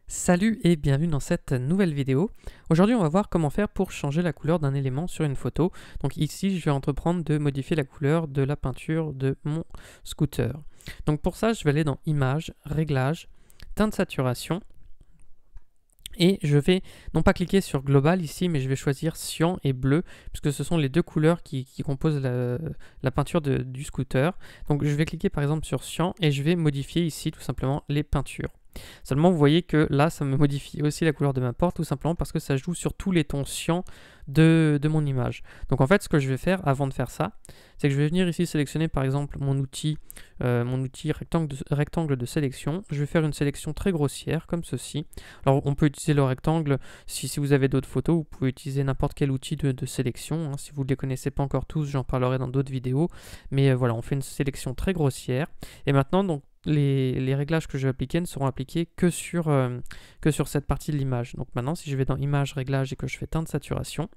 Salut et bienvenue dans cette nouvelle vidéo. Aujourd'hui on va voir comment faire pour changer la couleur d'un élément sur une photo. Donc ici je vais entreprendre de modifier la couleur de la peinture de mon scooter. Donc pour ça je vais aller dans Images, Réglages, Teinte saturation. Et je vais non pas cliquer sur Global ici, mais je vais choisir Cyan et Bleu, puisque ce sont les deux couleurs qui composent la peinture du scooter. Donc je vais cliquer par exemple sur Cyan et je vais modifier ici tout simplement les peintures. Seulement vous voyez que là ça me modifie aussi la couleur de ma porte, tout simplement parce que ça joue sur tous les tons cyan de mon image. Donc en fait ce que je vais faire avant de faire ça, c'est que je vais venir ici sélectionner par exemple mon outil rectangle de sélection. Je vais faire une sélection très grossière comme ceci. Alors on peut utiliser le rectangle, si vous avez d'autres photos, vous pouvez utiliser n'importe quel outil de sélection. Si vous ne les connaissez pas encore tous, j'en parlerai dans d'autres vidéos. Mais voilà, on fait une sélection très grossière. Et maintenant, donc, les réglages que je vais appliquer ne seront appliqués que sur cette partie de l'image. Donc maintenant, si je vais dans Images, Réglages et que je fais Teinte saturation,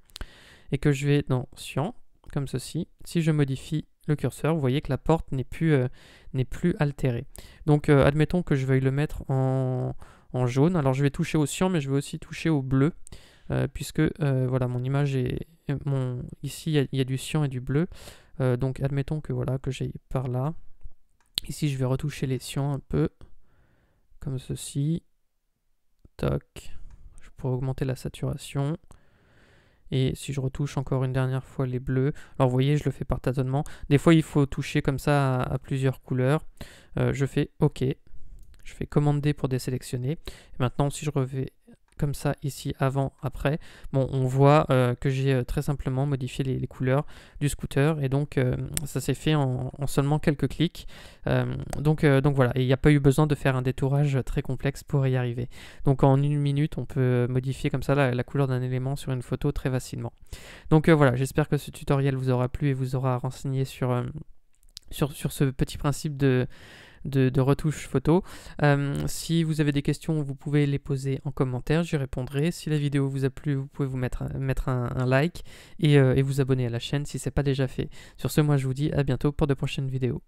et que je vais dans Cyan, comme ceci, si je modifie le curseur, vous voyez que la porte n'est plus altérée. Donc admettons que je veuille le mettre en jaune. Alors je vais toucher au cyan, mais je vais aussi toucher au bleu, puisque voilà, mon image est... ici, il y a du cyan et du bleu. Donc admettons que voilà, que j'aille par là. Ici, je vais retoucher les cyans un peu, comme ceci. Toc. Je pourrais augmenter la saturation. Et si je retouche encore une dernière fois les bleus, alors vous voyez, je le fais par tâtonnement. Des fois, il faut toucher comme ça à plusieurs couleurs. Je fais OK. Je fais commande D pour désélectionner. Et maintenant, si je reviens comme ça ici, avant, après, bon, on voit que j'ai très simplement modifié les couleurs du scooter, et donc ça s'est fait en seulement quelques clics. Donc voilà, et il n'y a pas eu besoin de faire un détourage très complexe pour y arriver. Donc en une minute, on peut modifier comme ça la couleur d'un élément sur une photo très facilement. Donc voilà, j'espère que ce tutoriel vous aura plu et vous aura renseigné sur ce petit principe de retouche photo. Si vous avez des questions, vous pouvez les poser en commentaire, j'y répondrai. Si la vidéo vous a plu, vous pouvez vous mettre un like et vous abonner à la chaîne si ce n'est pas déjà fait. Sur ce, moi je vous dis à bientôt pour de prochaines vidéos.